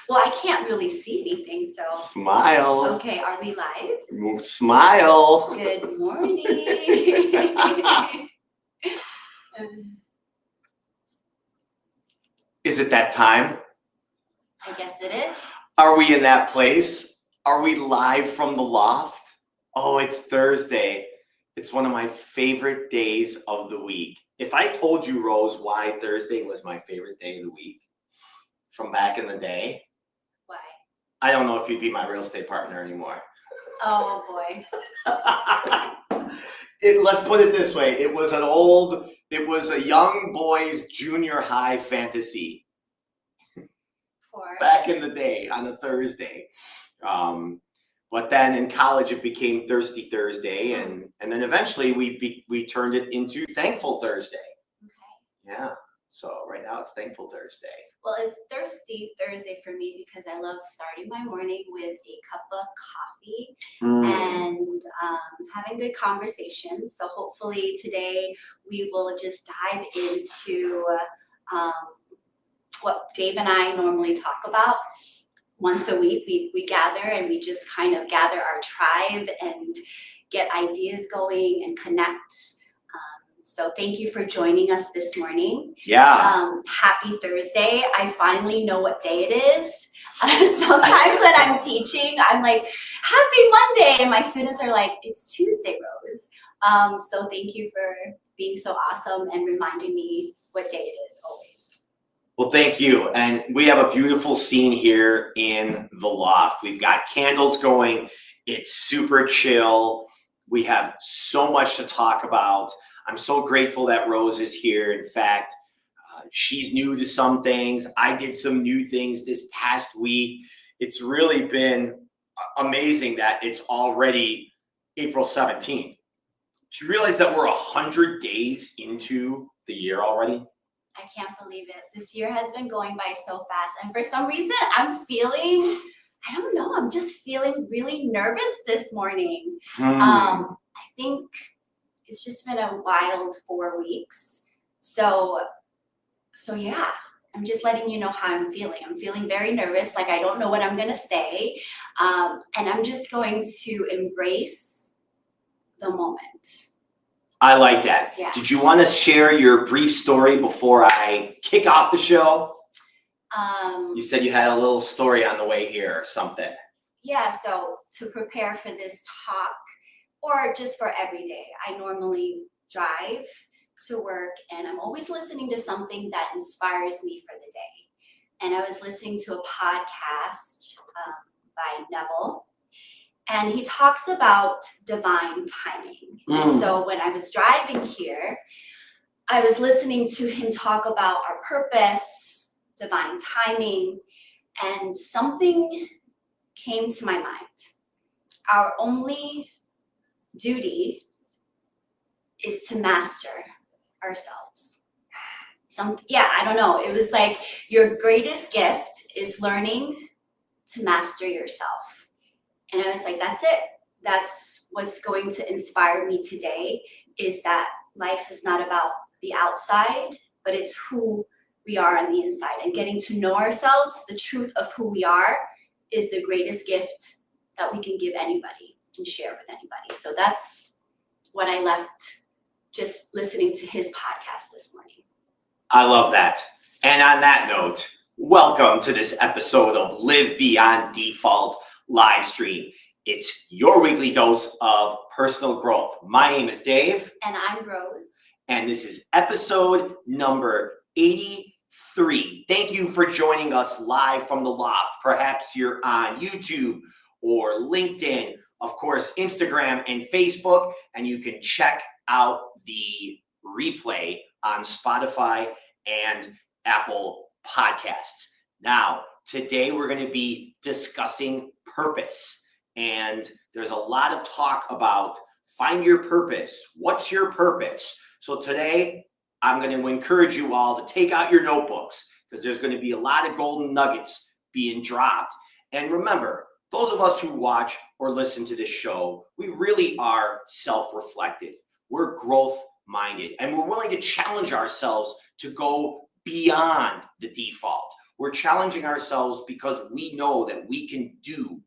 Well, I can't really see anything, so. Smile. Okay, are we live? Smile. Good morning. Is it that time? I guess it is. Are we in that place? Are we live from the loft? Oh, it's Thursday. It's one of my favorite days of the week. If I told you, Rose, why Thursday was my favorite day of the week from back in the day, Why? I don't know if you'd be my real estate partner anymore. Oh, boy. Let's put it this way. It was a young boy's junior high fantasy back in the day on a Thursday. But then in college, it became Thirsty Thursday. And then eventually we turned it into Thankful Thursday. Okay. Yeah. So right now it's Thankful Thursday. Well, it's Thirsty Thursday for me because I love starting my morning with a cup of coffee and having good conversations. So hopefully today we will just dive into what Dave and I normally talk about. Once a week, we gather and we just kind of gather our tribe and get ideas going and connect. So thank you for joining us this morning. Yeah. Happy Thursday. I finally know what day it is. Sometimes when I'm teaching, I'm like, happy Monday. And my students are like, it's Tuesday, Rose. So thank you for being so awesome and reminding me what day it is always. Well, thank you. And we have a beautiful scene here in the loft. We've got candles going. It's super chill. We have so much to talk about. I'm so grateful that Rose is here. In fact, she's new to some things. I did some new things this past week. It's really been amazing that it's already April 17th. Do you realize that we're 100 days into the year already? I can't believe it. This year has been going by so fast. And for some reason, I'm feeling, I don't know, I'm just feeling really nervous this morning. I think it's just been a wild 4 weeks. So yeah, I'm just letting you know how I'm feeling. I'm feeling very nervous, like I don't know what I'm going to say. And I'm just going to embrace the moment. I like that. Yeah. Did you want to share your brief story before I kick off the show? You said you had a little story on the way here or something. Yeah, so to prepare for this talk, or just for every day, I normally drive to work and I'm always listening to something that inspires me for the day. And I was listening to a podcast by Neville. And he talks about divine timing. And so when I was driving here, I was listening to him talk about our purpose, divine timing, and something came to my mind. Our only duty is to master ourselves. I don't know. It was like your greatest gift is learning to master yourself. And I was like, that's it. That's what's going to inspire me today, is that life is not about the outside, but it's who we are on the inside. And getting to know ourselves, the truth of who we are, is the greatest gift that we can give anybody and share with anybody. So that's what I left just listening to his podcast this morning. I love that. And on that note, welcome to this episode of Live Beyond Default live stream. It's your weekly dose of personal growth. My name is Dave. And I'm Rose. And this is episode number 83. Thank you for joining us live from the loft. Perhaps you're on YouTube or LinkedIn, of course, Instagram and Facebook, and you can check out the replay on Spotify and Apple Podcasts. Now, today we're going to be discussing purpose, and there's a lot of talk about find your purpose. What's your purpose? So today I'm going to encourage you all to take out your notebooks, because there's going to be a lot of golden nuggets being dropped. And remember, those of us who watch or listen to this show, we really are self-reflected. We're growth-minded, and we're willing to challenge ourselves to go beyond the default. We're challenging ourselves because we know that we can do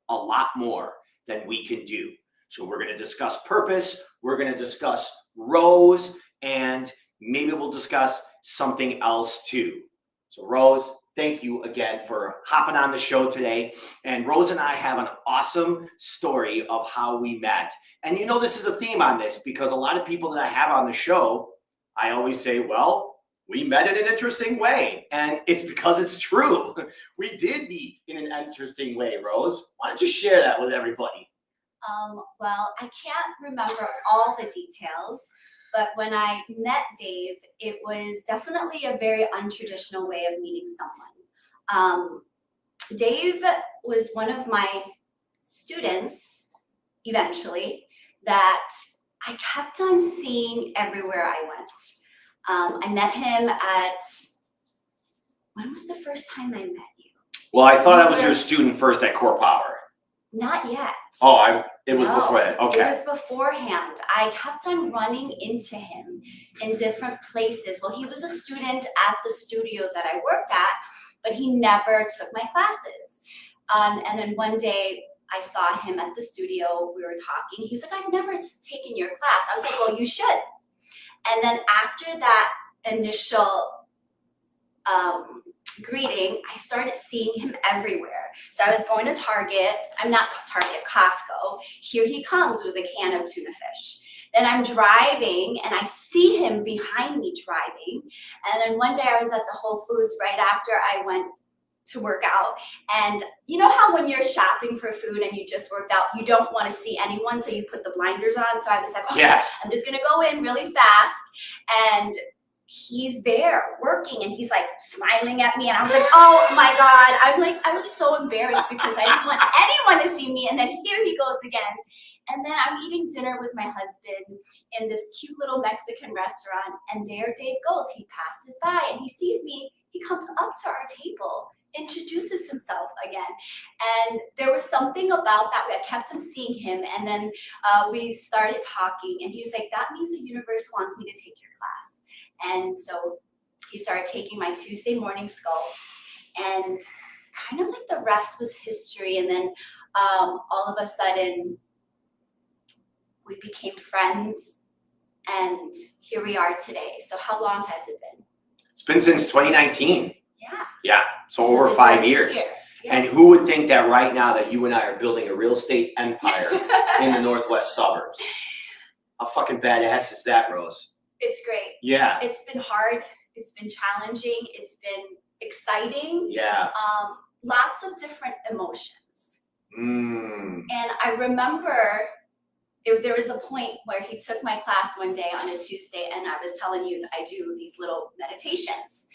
a lot more than we can do. So we're going to discuss purpose, we're going to discuss Rose, and maybe we'll discuss something else too. So Rose, thank you again for hopping on the show today. And Rose and I have an awesome story of how we met. And you know, this is a theme on this because a lot of people that I have on the show, I always say, well, we met in an interesting way. And it's because it's true. We did meet in an interesting way, Rose. Why don't you share that with everybody? Well, I can't remember all the details, but when I met Dave, it was definitely a very untraditional way of meeting someone. Dave was one of my students, eventually, that I kept on seeing everywhere I went. I met him when was the first time I met you? Well, I thought I was your student first at Core Power. Not yet. Oh, it was No, before that. Okay. It was beforehand. I kept on running into him in different places. Well, he was a student at the studio that I worked at, but he never took my classes. And then one day I saw him at the studio. We were talking. He's like, I've never taken your class. I was like, well, you should. And then after that initial greeting, I started seeing him everywhere. So I was going to Costco. Here he comes with a can of tuna fish. Then I'm driving and I see him behind me driving. And then one day I was at the Whole Foods right after I went to work out. And you know how when you're shopping for food and you just worked out, you don't want to see anyone, so you put the blinders on. So I was like, okay, yeah, I'm just gonna go in really fast. And he's there working and he's like smiling at me, and I was like, oh my God. I was so embarrassed because I didn't want anyone to see me. And then here he goes again. And then I'm eating dinner with my husband in this cute little Mexican restaurant, and there Dave goes. He passes by and he sees me. He comes up to our table, introduces himself again. And there was something about that. I kept on seeing him, and then we started talking, and he was like, that means the universe wants me to take your class. And so he started taking my Tuesday morning sculpts, and kind of like the rest was history. And then all of a sudden we became friends, and here we are today. So how long has it been? It's been since 2019. Yeah. Yeah, so over 5 years. Yes. And who would think that right now that you and I are building a real estate empire in the Northwest suburbs? How fucking badass is that, Rose? It's great. Yeah. It's been hard. It's been challenging. It's been exciting. Yeah. Lots of different emotions. And I remember there was a point where he took my class one day on a Tuesday, and I was telling you that I do these little meditations.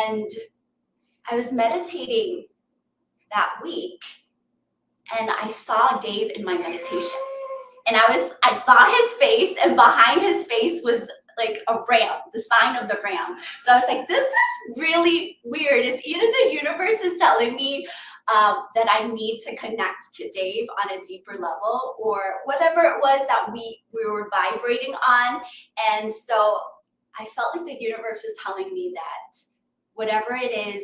And I was meditating that week, and I saw Dave in my meditation. And I saw his face, and behind his face was like a ram, the sign of the ram. So I was like, this is really weird. It's either the universe is telling me that I need to connect to Dave on a deeper level, or whatever it was that we were vibrating on. And so I felt like the universe was telling me that whatever it is,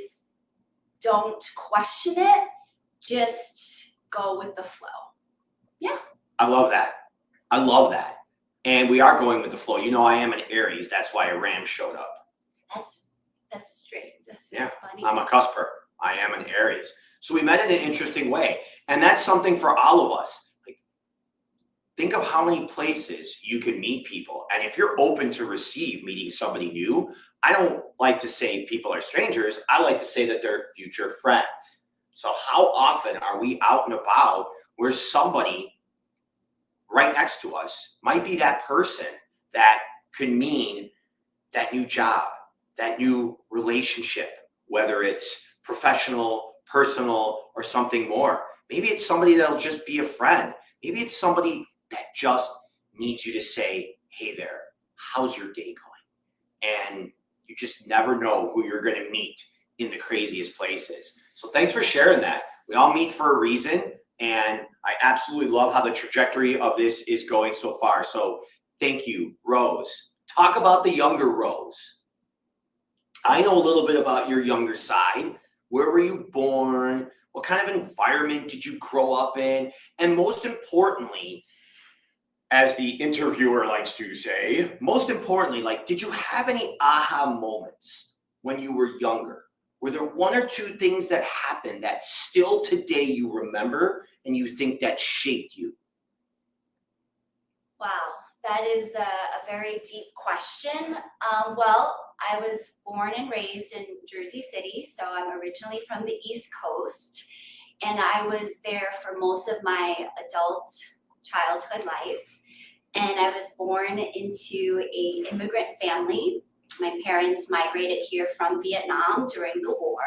don't question it, just go with the flow. Yeah. I love that. I love that. And we are going with the flow. You know, I am an Aries. That's why a ram showed up. That's strange. That's yeah. Funny. I'm a cusper. I am an Aries. So we met in an interesting way. And that's something for all of us. Like, think of how many places you could meet people. And if you're open to receive meeting somebody new, I don't like to say people are strangers. I like to say that they're future friends. So how often are we out and about where somebody right next to us might be that person that could mean that new job, that new relationship, whether it's professional, personal, or something more. Maybe it's somebody that'll just be a friend. Maybe it's somebody that just needs you to say, hey there, how's your day going? And you just never know who you're going to meet in the craziest places. So thanks for sharing that. We all meet for a reason. And I absolutely love how the trajectory of this is going so far. So thank you, Rose. Talk about the younger Rose. I know a little bit about your younger side. Where were you born? What kind of environment did you grow up in? And most importantly, as the interviewer likes to say, most importantly, like, did you have any aha moments when you were younger? Were there one or two things that happened that still today you remember and you think that shaped you? Wow, that is a very deep question. Well, I was born and raised in Jersey City, so I'm originally from the East Coast, and I was there for most of my adult childhood life. And I was born into an immigrant family. My parents migrated here from Vietnam during the war.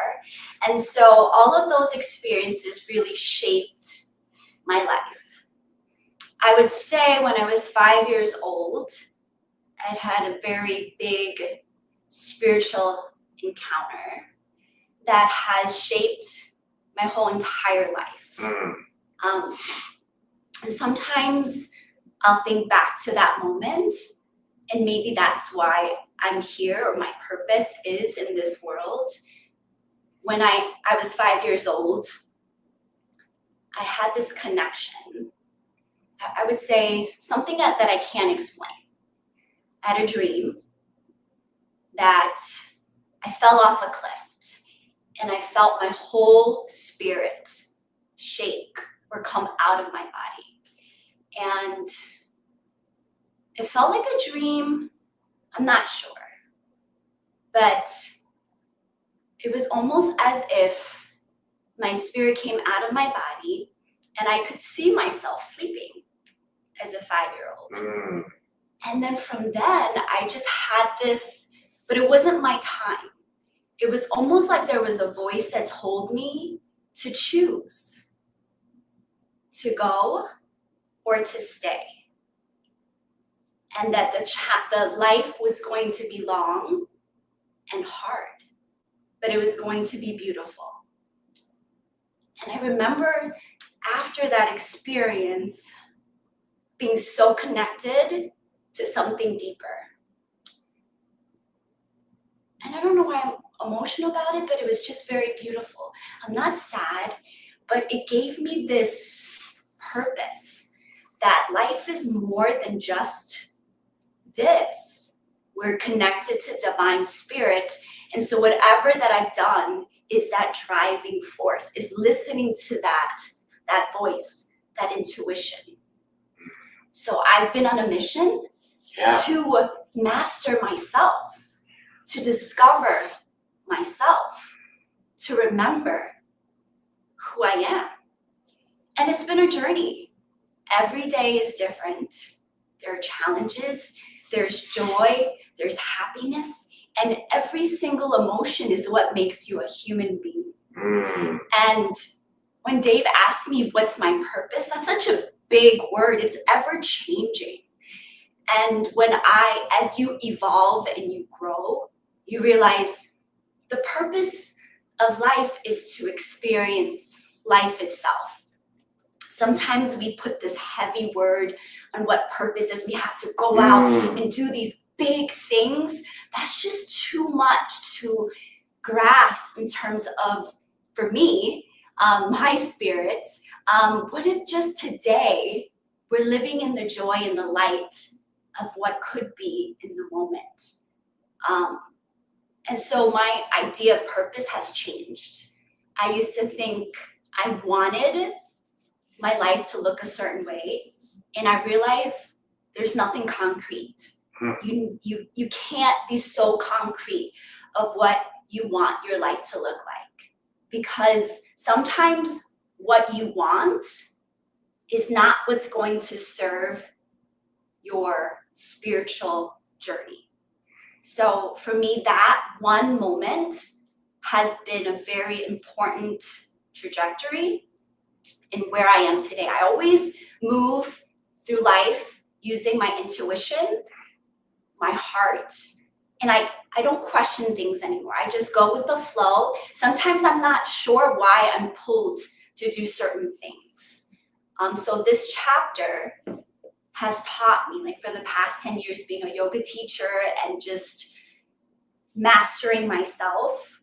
And so all of those experiences really shaped my life. I would say when I was 5 years old, I had a very big spiritual encounter that has shaped my whole entire life. And sometimes I'll think back to that moment, and maybe that's why I'm here, or my purpose is in this world. When I was 5 years old, I had this connection. I would say something that I can't explain. I had a dream that I fell off a cliff, and I felt my whole spirit shake or come out of my body. And it felt like a dream, I'm not sure. But it was almost as if my spirit came out of my body and I could see myself sleeping as a 5-year-old. And then from then, I just had this, but it wasn't my time. It was almost like there was a voice that told me to choose, to go or to stay. And that the life was going to be long and hard, but it was going to be beautiful. And I remember after that experience being so connected to something deeper. And I don't know why I'm emotional about it, but it was just very beautiful. I'm not sad, but it gave me this purpose that life is more than just this. We're connected to divine spirit. And so whatever that I've done is that driving force, is listening to that voice, that intuition. So I've been on a mission to master myself, to discover myself, to remember who I am. And it's been a journey. Every day is different. There are challenges, there's joy, there's happiness, and every single emotion is what makes you a human being. And when Dave asked me, what's my purpose? That's such a big word. It's ever changing. And as you evolve and you grow, you realize the purpose of life is to experience life itself. Sometimes we put this heavy word on what purpose is. We have to go out and do these big things. That's just too much to grasp in terms of, for me, my spirit. What if just today we're living in the joy and the light of what could be in the moment? And so my idea of purpose has changed. I used to think I wanted my life to look a certain way, and I realized there's nothing concrete. You can't be so concrete of what you want your life to look like, because sometimes what you want is not what's going to serve your spiritual journey. So for me, that one moment has been a very important trajectory in where I am today. I always move through life using my intuition, my heart, and I don't question things anymore. I just go with the flow. Sometimes I'm not sure why I'm pulled to do certain things. So this chapter has taught me, like for the past 10 years being a yoga teacher and just mastering myself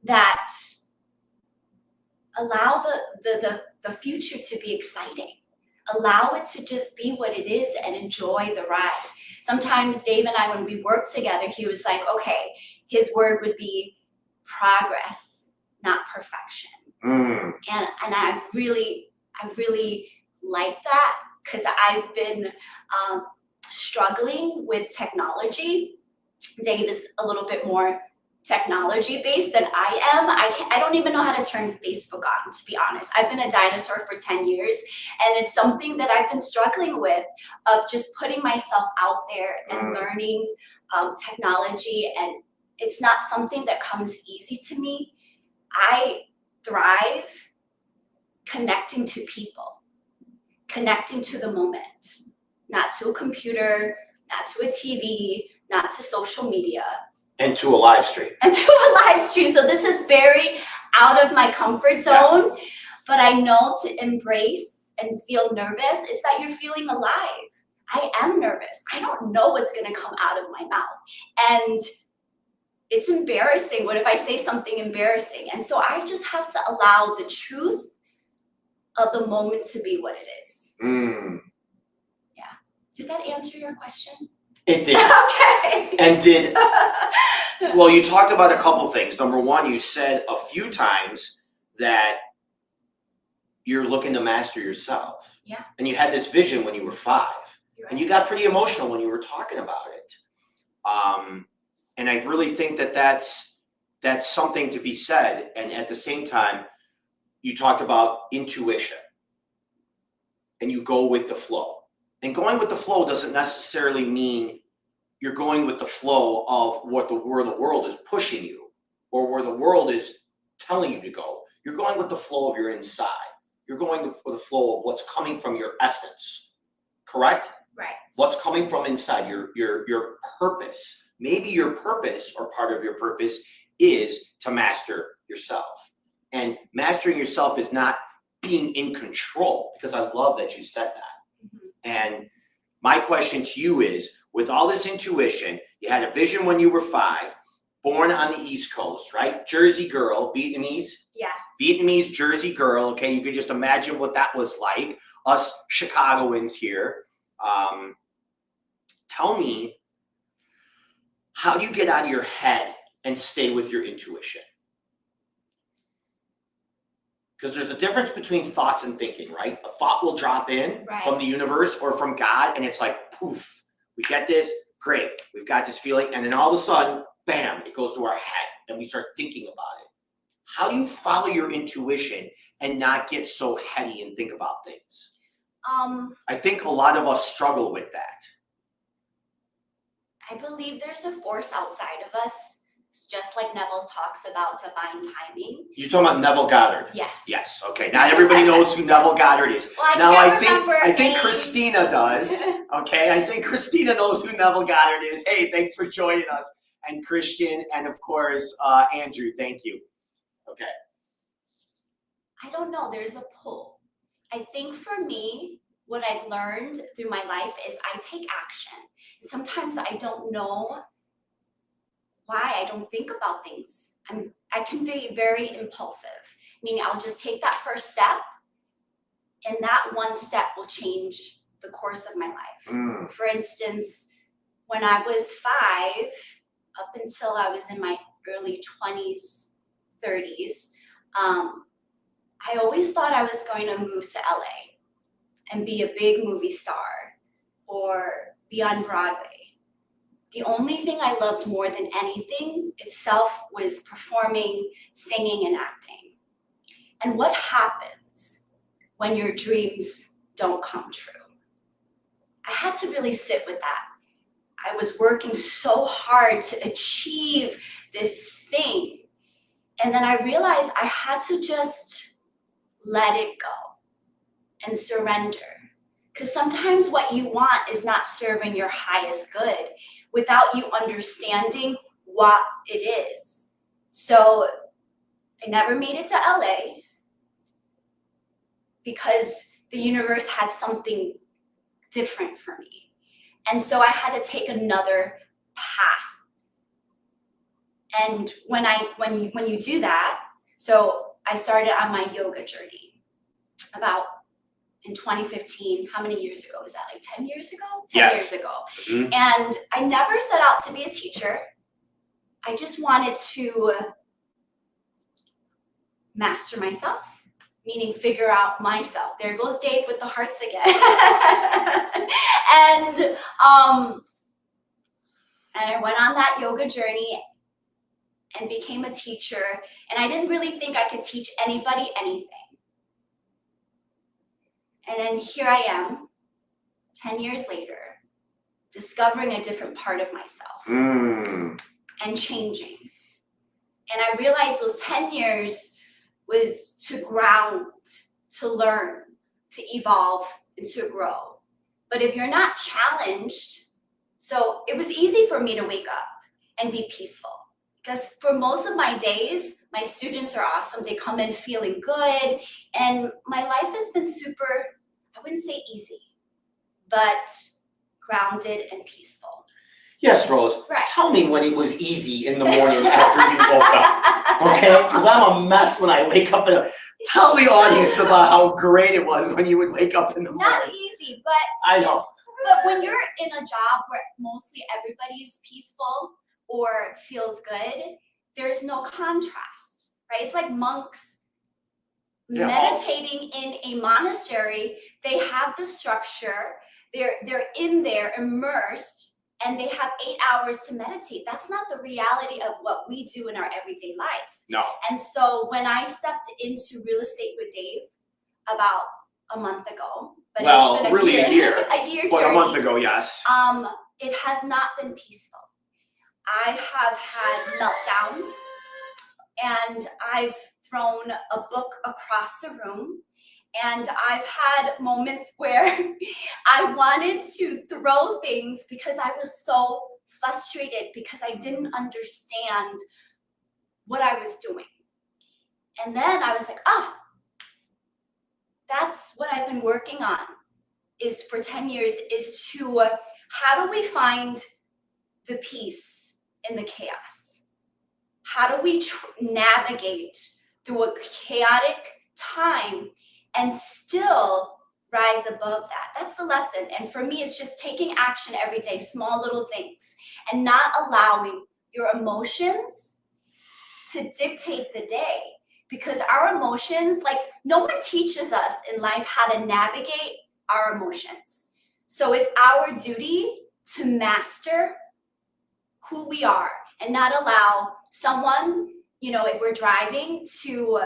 that allow the future to be exciting. Allow it to just be what it is and enjoy the ride. Sometimes Dave and I, when we worked together, he was like, okay, his word would be progress, not perfection. And I really like that, because I've been struggling with technology. Dave is a little bit more technology based than I am. I don't even know how to turn Facebook on, to be honest. I've been a dinosaur for 10 years, and it's something that I've been struggling with, of just putting myself out there and learning technology, and it's not something that comes easy to me. I thrive connecting to people, connecting to the moment, not to a computer, not to a TV, not to social media. And to a live stream. So this is very out of my comfort zone, but I know to embrace and feel nervous is that you're feeling alive. I am nervous. I don't know what's going to come out of my mouth. And it's embarrassing. What if I say something embarrassing? And so I just have to allow the truth of the moment to be what it is. Yeah. Did that answer your question? It did. Okay. And well, you talked about a couple things. Number one, you said a few times that you're looking to master yourself. Yeah. And you had this vision when you were 5. You're And you got pretty emotional when you were talking about it. And I really think that that's something to be said. And at the same time, you talked about intuition. And you go with the flow. And going with the flow doesn't necessarily mean you're going with the flow of where the world is pushing you, or where the world is telling you to go. You're going with the flow of your inside. You're going with the flow of what's coming from your essence. Correct? right. What's coming from inside, your purpose. Maybe your purpose, or part of your purpose, is to master yourself. And mastering yourself is not being in control, because I love that you said that. And my question to you is, with all this intuition, you had a vision when you were 5, born on the East Coast, right? Jersey girl, Vietnamese? Yeah. Vietnamese Jersey girl, okay? You could just imagine what that was like. Us Chicagoans here. Tell me, how do you get out of your head and stay with your intuition? Because there's a difference between thoughts and thinking, right? A thought will drop in from the universe or from God, and it's like, poof, we get this, great, we've got this feeling, and then all of a sudden, bam, it goes to our head, and we start thinking about it. How do you follow your intuition and not get so heady and think about things? I think a lot of us struggle with that. I believe there's a force outside of us. It's just like Neville talks about divine timing. You're talking about Neville Goddard? Yes. Yes, okay. Not everybody knows who Neville Goddard is. Well, I think Christina does. Okay, I think Christina knows who Neville Goddard is. Hey, thanks for joining us. And Christian, and of course, Andrew, thank you. Okay. I don't know, there's a pull. I think for me, what I've learned through my life is I take action. Sometimes I don't know why I don't think about things. I can be very impulsive. Meaning I'll just take that first step, and that one step will change the course of my life. For instance, when I was 5, up until I was in my early 20s, 30s, I always thought I was going to move to LA and be a big movie star or be on Broadway. The only thing I loved more than anything itself was performing, singing, and acting. And what happens when your dreams don't come true? I had to really sit with that. I was working so hard to achieve this thing. And then I realized I had to just let it go and surrender. Because sometimes what you want is not serving your highest good without you understanding what it is. So I never made it to LA because the universe had something different for me. And so I had to take another path. And when you do that, so I started on my yoga journey about in 2015. How many years ago was that? Like 10 years ago? 10 Yes. years ago. Mhm. And I never set out to be a teacher. I just wanted to master myself, meaning figure out myself. There goes Dave with the hearts again. And I went on that yoga journey and became a teacher. And I didn't really think I could teach anybody anything. And then here I am, 10 years later, discovering a different part of myself and changing. And I realized those 10 years was to ground, to learn, to evolve, and to grow. But if you're not challenged, so it was easy for me to wake up and be peaceful. Because for most of my days, my students are awesome. They come in feeling good. And my life has been super, I wouldn't say easy, but grounded and peaceful. Yes, Rose. Right. Tell me when it was easy in the morning after you woke up, okay? Because I'm a mess when I wake up. Tell the audience about how great it was when you would wake up in the morning. Not easy, but I know. But when you're in a job where mostly everybody's peaceful or feels good, there's no contrast, right? It's like monks meditating in a monastery. They have the structure. They're in there immersed, and they have 8 hours to meditate. That's not the reality of what we do in our everyday life. No. And so when I stepped into real estate with Dave about a month ago, but Well, it's been really a year. a year But journey, a month ago, yes. it has not been peaceful. I have had meltdowns, and I've thrown a book across the room, and I've had moments where I wanted to throw things because I was so frustrated because I didn't understand what I was doing. And then I was like, that's what I've been working on is for 10 years is to how do we find the peace in the chaos? How do we navigate through a chaotic time and still rise above that? That's the lesson. And for me, it's just taking action every day, small little things, and not allowing your emotions to dictate the day. Because our emotions, like no one teaches us in life how to navigate our emotions. So it's our duty to master who we are and not allow someone, if we're driving, to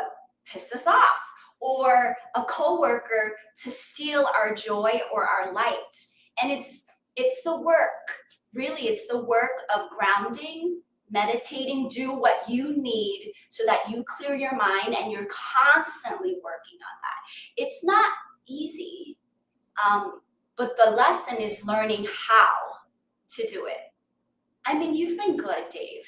piss us off, or a coworker to steal our joy or our light. And it's the work, really, it's the work of grounding, meditating, do what you need so that you clear your mind, and you're constantly working on that. It's not easy, but the lesson is learning how to do it. I mean, you've been good, Dave.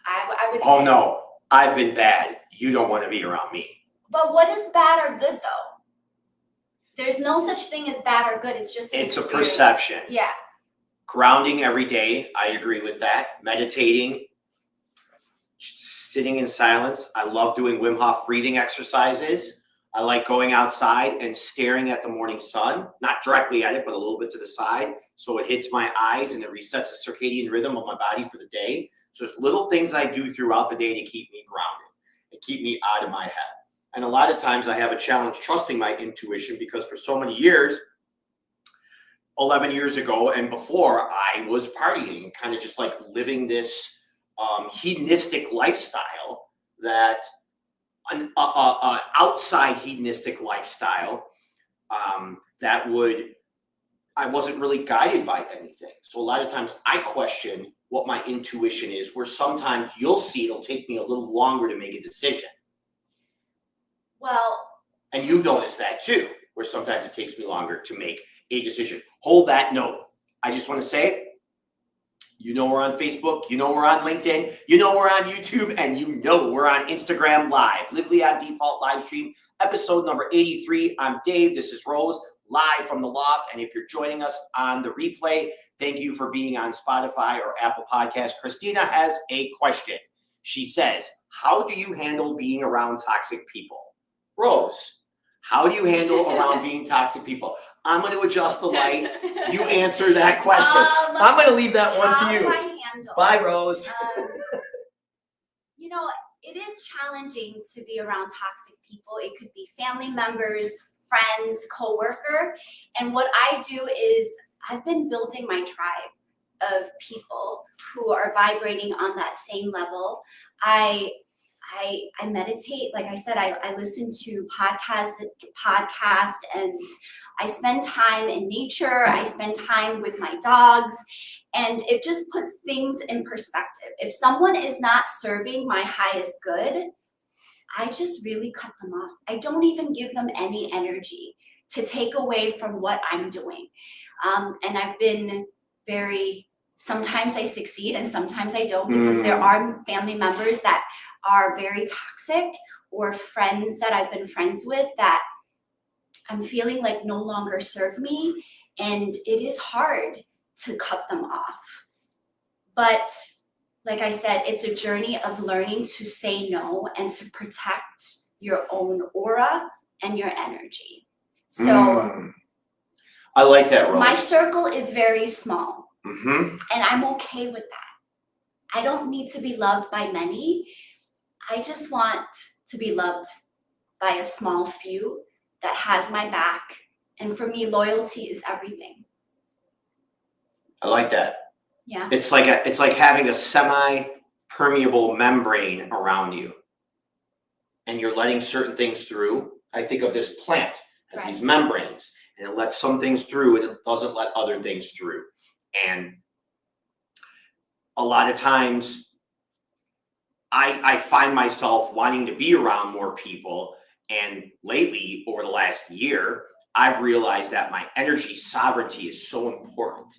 I would say. Oh, no. I've been bad. You don't want to be around me. But what is bad or good, though? There's no such thing as bad or good. It's just It's a perception. Yeah. Grounding every day. I agree with that. Meditating. Sitting in silence. I love doing Wim Hof breathing exercises. I like going outside and staring at the morning sun, not directly at it, but a little bit to the side. So it hits my eyes and it resets the circadian rhythm of my body for the day. So there's little things I do throughout the day to keep me grounded and keep me out of my head. And a lot of times I have a challenge trusting my intuition because for so many years, 11 years ago and before, I was partying, kind of just like living this hedonistic lifestyle, that an outside hedonistic lifestyle that I wasn't really guided by anything. So a lot of times I question what my intuition is, where sometimes you'll see it'll take me a little longer to make a decision. Well, and you've noticed that too, where sometimes it takes me longer to make a decision. Hold that note. I just want to say, we're on Facebook, we're on LinkedIn, we're on YouTube, and we're on Instagram Live. Live on Default live stream, episode number 83. I'm Dave. This is Rose. live from the loft. And if you're joining us on the replay, thank you for being on Spotify or Apple Podcasts. Christina has a question. She says, how do you handle being around toxic people? Rose, how do you handle around being toxic people? I'm going to adjust the light. You answer that question. I'm going to leave that one to you. How do I handle? Bye, Rose. You know, it is challenging to be around toxic people. It could be family members, friends, coworker. And what I do is I've been building my tribe of people who are vibrating on that same level. I meditate. Like I said, I listen to podcasts and I spend time in nature. I spend time with my dogs, and it just puts things in perspective. If someone is not serving my highest good, I just really cut them off. I don't even give them any energy to take away from what I'm doing. And I've been sometimes I succeed and sometimes I don't, because there are family members that are very toxic, or friends that I've been friends with that I'm feeling like no longer serve me. And it is hard to cut them off. But like I said, it's a journey of learning to say no and to protect your own aura and your energy. So I like that, Rose. My circle is very small, and I'm okay with that. I don't need to be loved by many. I just want to be loved by a small few that has my back. And for me, loyalty is everything. I like that. Yeah. It's like having a semi-permeable membrane around you, and you're letting certain things through. I think of this plant as these membranes, and it lets some things through and it doesn't let other things through. And a lot of times I find myself wanting to be around more people. And lately, over the last year, I've realized that my energy sovereignty is so important.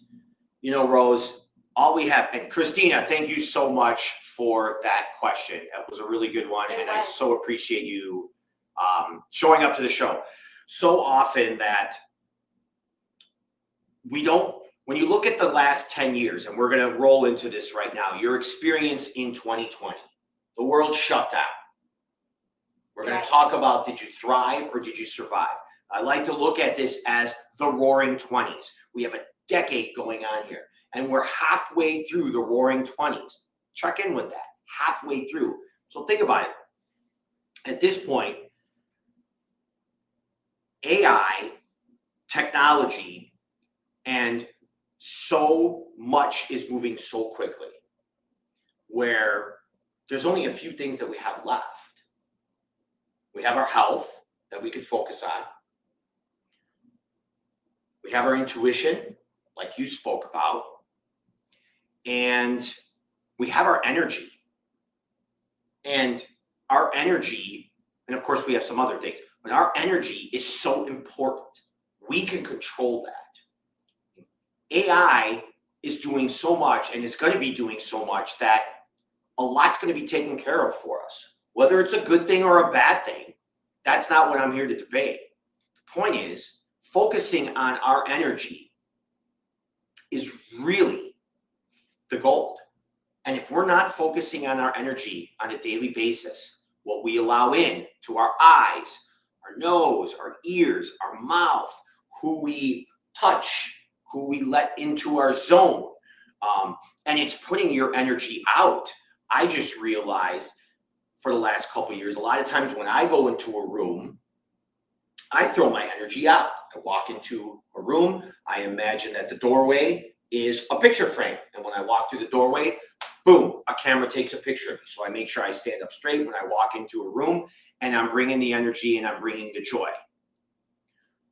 You know, Rose, all we have, and Christina, thank you so much for that question. That was a really good one. I so appreciate you showing up to the show. So often that we don't, when you look at the last 10 years, and we're going to roll into this right now, your experience in 2020, the world shut down. We're going to talk about, did you thrive or did you survive? I like to look at this as the roaring 20s. We have a decade going on here, and we're halfway through the roaring 20s. Check in with that, halfway through. So think about it. At this point, AI, technology, and so much is moving so quickly, where there's only a few things that we have left. We have our health that we could focus on. We have our intuition, like you spoke about. And we have our energy. And our energy, and of course we have some other things, but our energy is so important. We can control that. AI is doing so much, and it's going to be doing so much, that a lot's going to be taken care of for us. Whether it's a good thing or a bad thing, that's not what I'm here to debate. The point is, focusing on our energy is really the gold. And if we're not focusing on our energy on a daily basis, what we allow in to our eyes, our nose, our ears, our mouth, who we touch, who we let into our zone, and it's putting your energy out. I just realized for the last couple of years, a lot of times when I go into a room, I throw my energy out. I walk into a room, I imagine that the doorway is a picture frame. And when I walk through the doorway, boom, a camera takes a picture of me. So I make sure I stand up straight when I walk into a room, and I'm bringing the energy and I'm bringing the joy.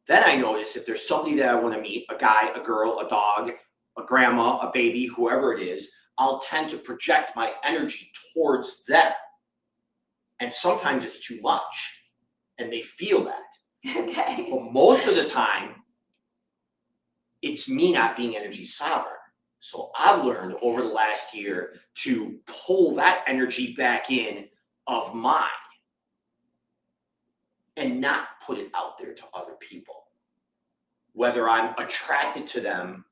Then I notice if there's somebody that I want to meet, a guy, a girl, a dog, a grandma, a baby, whoever it is, I'll tend to project my energy towards them. And sometimes it's too much, and they feel that. Okay. But most of the time, it's me not being energy sovereign. So I've learned over the last year to pull that energy back in of mine and not put it out there to other people. whether I'm attracted to them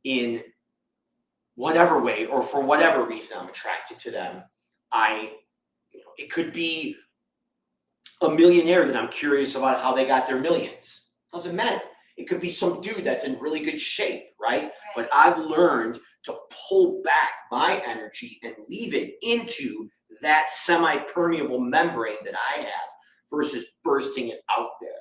in whatever way or for whatever reason I'm attracted to them. It could be a millionaire that I'm curious about how they got their millions. Doesn't matter. It could be some dude that's in really good shape, right? But I've learned to pull back my energy and leave it into that semi-permeable membrane that I have versus bursting it out there.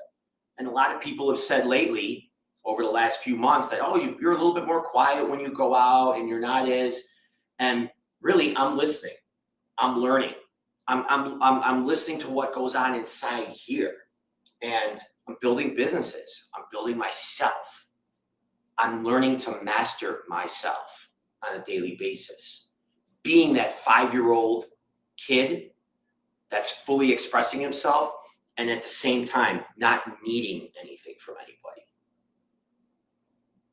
And a lot of people have said lately, over the last few months, that, oh, you're a little bit more quiet when you go out and you're not as, and really I'm listening. I'm learning. I'm listening to what goes on inside here. And I'm building businesses. I'm building myself. I'm learning to master myself on a daily basis. Being that 5-year-old kid that's fully expressing himself and at the same time not needing anything from anybody.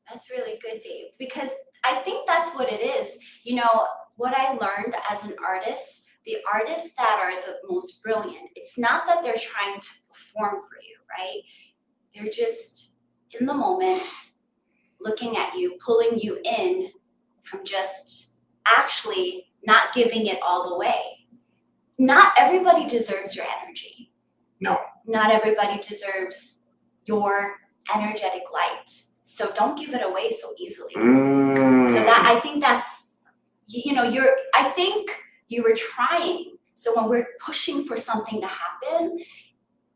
That's really good, Dave, because I think that's what it is. You know, what I learned as an artist, the artists that are the most brilliant, it's not that they're trying to perform for you, right? They're just in the moment, looking at you, pulling you in from just actually not giving it all away. Not everybody deserves your energy. No. Not everybody deserves your energetic light. So don't give it away so easily. So that, I think that's, I think you were trying. So when we're pushing for something to happen,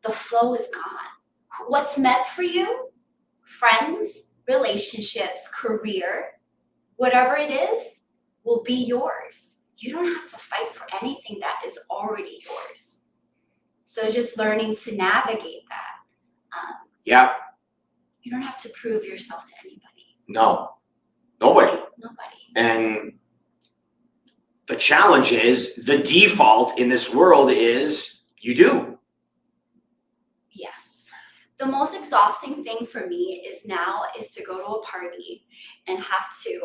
the flow is gone. What's meant for you, friends, relationships, career, whatever it is, will be yours. You don't have to fight for anything that is already yours. So just learning to navigate that. Yeah. You don't have to prove yourself to anybody. No. Nobody. And the challenge is, the default in this world is you do. Yes. The most exhausting thing for me is to go to a party and have to,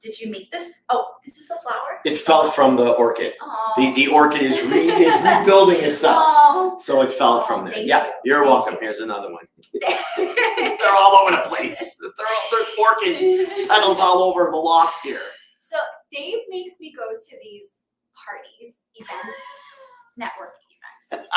did you make this? Oh, is this a flower? It fell from the orchid. Oh. The orchid is rebuilding itself. Oh. So it fell from there. Thank Yeah, you. You're welcome. Here's another one. They're all over the place. There's orchid petals all over the loft here. So Dave makes me go to these parties, events, networking events.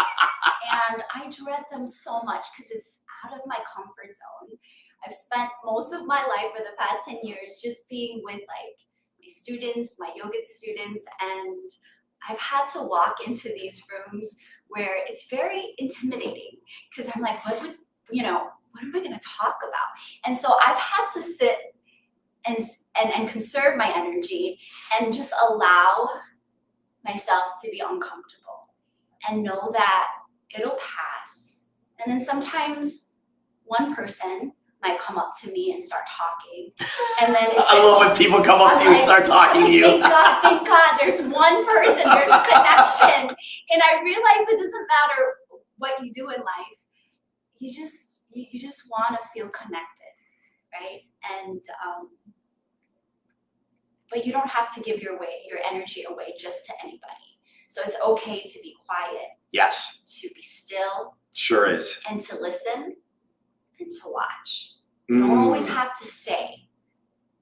And I dread them so much because it's out of my comfort zone. I've spent most of my life for the past 10 years just being with like my students, my yoga students, and I've had to walk into these rooms where it's very intimidating because I'm like, what am I going to talk about? And so I've had to sit and conserve my energy and just allow myself to be uncomfortable and know that it'll pass. And then sometimes one person might come up to me and start talking. And then it's I love when people come up to you and start talking to you. Thank God, there's one person, there's a connection. And I realize it doesn't matter what you do in life. You just want to feel connected, right? And but you don't have to give your energy away just to anybody. So it's okay to be quiet. Yes. To be still. Sure is. And to listen and to watch. You don't always have to say.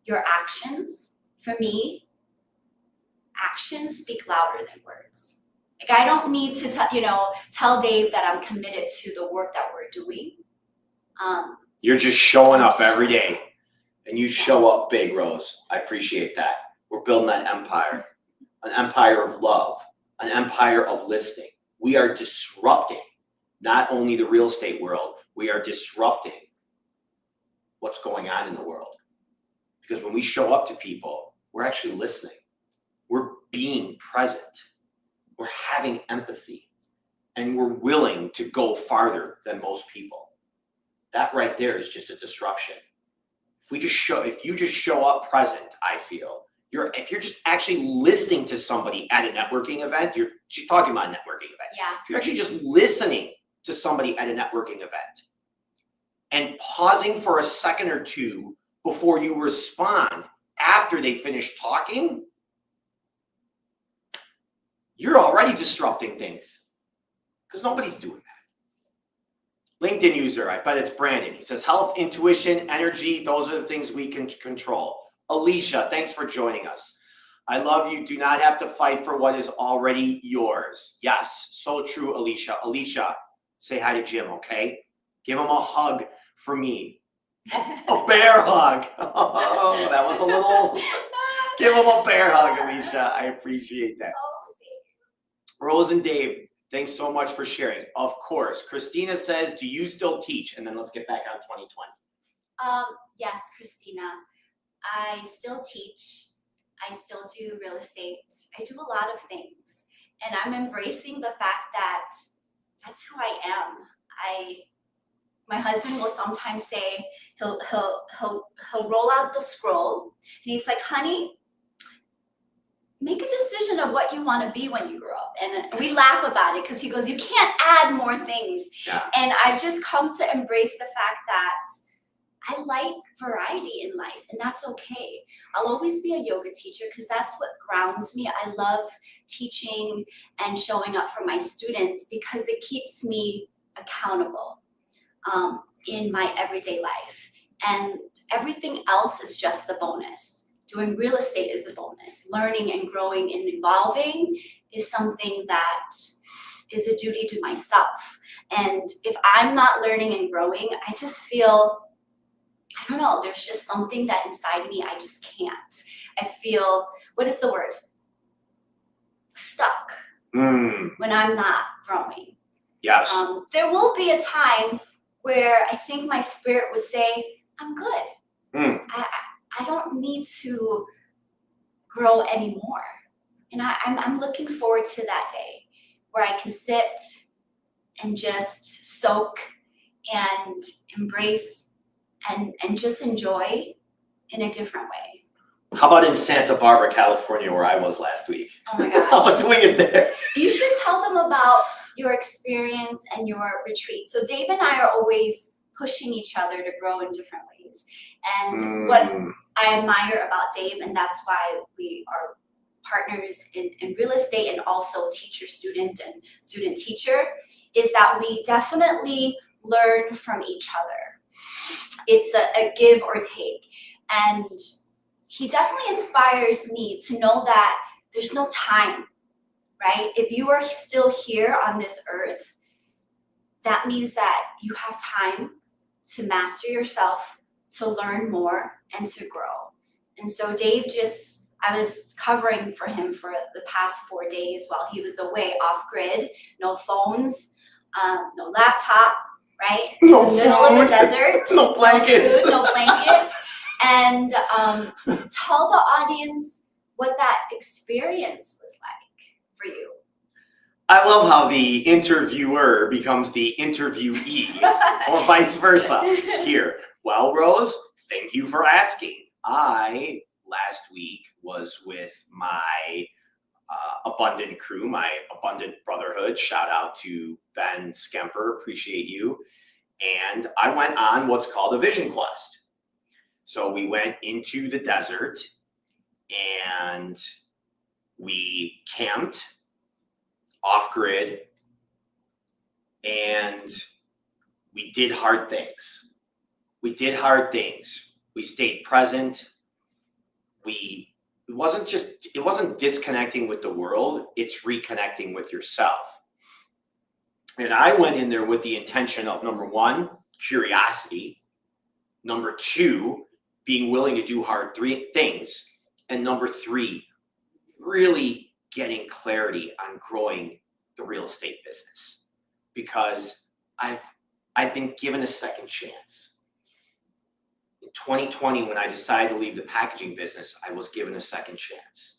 Your actions, for me, actions speak louder than words. Like I don't need to tell Dave that I'm committed to the work that we're doing. You're just showing up every day. And you show up big, Rose. I appreciate that. We're building that empire. An empire of love. An empire of listening. We are disrupting not only the real estate world, we are disrupting what's going on in the world. Because when we show up to people, we're actually listening. We're being present. We're having empathy. And we're willing to go farther than most people. That right there is just a disruption. If you just show up present, I feel, if you're just actually listening to somebody at a networking event, she's talking about a networking event. Yeah. If you're actually just listening to somebody at a networking event and pausing for a second or two before you respond after they finish talking, you're already disrupting things because nobody's doing that. LinkedIn user, I bet it's Brandon. He says, health, intuition, energy, those are the things we can control. Alicia, thanks for joining us. I love you. Do not have to fight for what is already yours. Yes, so true, Alicia. Alicia, say hi to Jim, okay? Give him a hug for me. A bear hug. Oh, that was a little... Give him a bear hug, Alicia. I appreciate that. Rose and Dave, thanks so much for sharing. Of course. Christina says, do you still teach? And then let's get back on 2020. Yes, Christina. I still teach. I still do real estate. I do a lot of things. And I'm embracing the fact that that's who I am. My husband will sometimes say, he'll roll out the scroll and he's like, honey, make a decision of what you want to be when you grow up. And we laugh about it because he goes, you can't add more things. Yeah. And I've just come to embrace the fact that I like variety in life, and that's okay. I'll always be a yoga teacher because that's what grounds me. I love teaching and showing up for my students because it keeps me accountable in my everyday life. And everything else is just the bonus. Doing real estate is a bonus. Learning and growing and evolving is something that is a duty to myself. And if I'm not learning and growing, I just feel, I don't know, there's just something that inside me, I just can't. I feel, what is the word? Stuck when I'm not growing. Yes. There will be a time where I think my spirit would say, I'm good. I don't need to grow anymore. And I'm looking forward to that day where I can sit and just soak and embrace and just enjoy in a different way. How about in Santa Barbara, California, where I was last week? Oh my gosh. How about doing it there? You should tell them about your experience and your retreat. So Dave and I are always pushing each other to grow in different ways. And what I admire about Dave, and that's why we are partners in real estate and also teacher-student and student-teacher, is that we definitely learn from each other. It's a give or take. And he definitely inspires me to know that there's no time, right? If you are still here on this earth, that means that you have time to master yourself, to learn more, and to grow. And so Dave I was covering for him for the past 4 days while he was away, off grid, no phones, no laptop, right? No in the middle of food, the desert, no blankets. no food, no blankets. And tell the audience what that experience was like for you. I love how the interviewer becomes the interviewee, or vice versa here. Well, Rose, thank you for asking. I, last week, was with my Abundant crew, my Abundant Brotherhood. Shout out to Ben Skemper, appreciate you. And I went on what's called a vision quest. So we went into the desert and we camped off grid and we did hard things. We stayed present. It wasn't disconnecting with the world, it's reconnecting with yourself. And I went in there with the intention of, number one, curiosity. Number two, being willing to do hard things. And number three, really getting clarity on growing the real estate business. Because I've been given a second chance. In 2020, when I decided to leave the packaging business, I was given a second chance.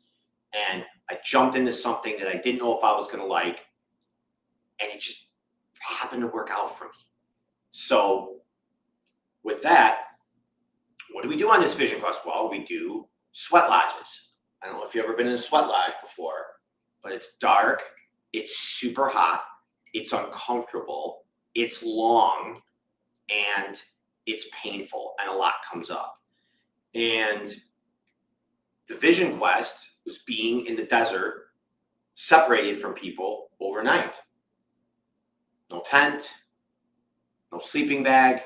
And I jumped into something that I didn't know if I was going to like, and it just happened to work out for me. So with that, what do we do on this vision quest? Well, we do sweat lodges. I don't know if you've ever been in a sweat lodge before, but it's dark, it's super hot, it's uncomfortable, it's long, and it's painful, and a lot comes up. And the vision quest was being in the desert, separated from people overnight. No tent, No sleeping bag,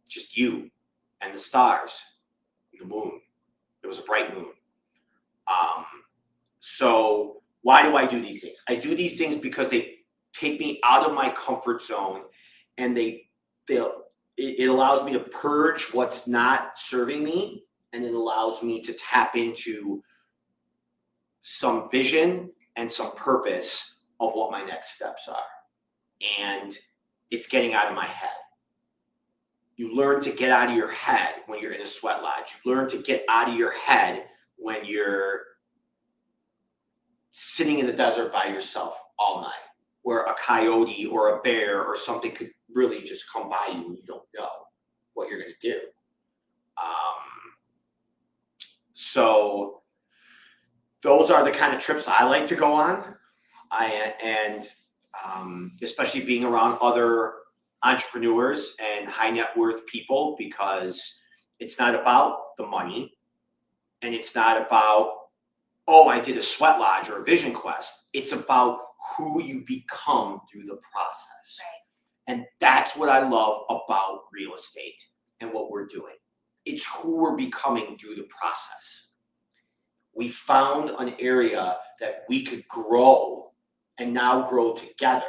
just you and the stars and the moon. It was a bright moon. So why do I do these things? I do these things because they take me out of my comfort zone, and it allows me to purge what's not serving me, and it allows me to tap into some vision and some purpose of what my next steps are. And it's getting out of my head. You learn to get out of your head when you're in a sweat lodge. You learn to get out of your head when you're sitting in the desert by yourself all night, where a coyote or a bear or something could really just come by you and you don't know what you're going to do. So those are the kind of trips I like to go on. Especially being around other entrepreneurs and high net worth people, because it's not about the money, and it's not about, oh, I did a sweat lodge or a vision quest. It's about who you become through the process. Right. And that's what I love about real estate and what we're doing. It's who we're becoming through the process. We found an area that we could grow and now grow together,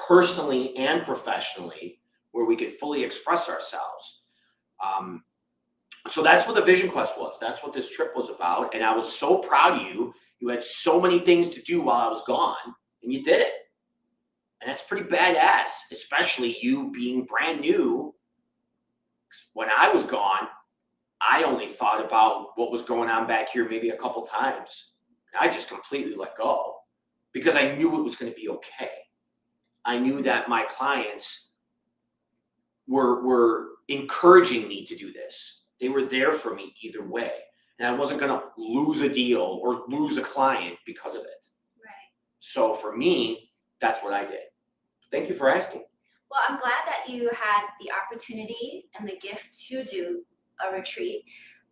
personally and professionally, where we could fully express ourselves. So that's what the Vision Quest was. That's what this trip was about. And I was so proud of you. You had so many things to do while I was gone, and you did it. And that's pretty badass, especially you being brand new. When I was gone, I only thought about what was going on back here maybe a couple times. I just completely let go because I knew it was going to be okay. I knew that my clients were encouraging me to do this. They were there for me either way. And I wasn't going to lose a deal or lose a client because of it. Right. So for me, that's what I did. Thank you for asking. Well, I'm glad that you had the opportunity and the gift to do a retreat.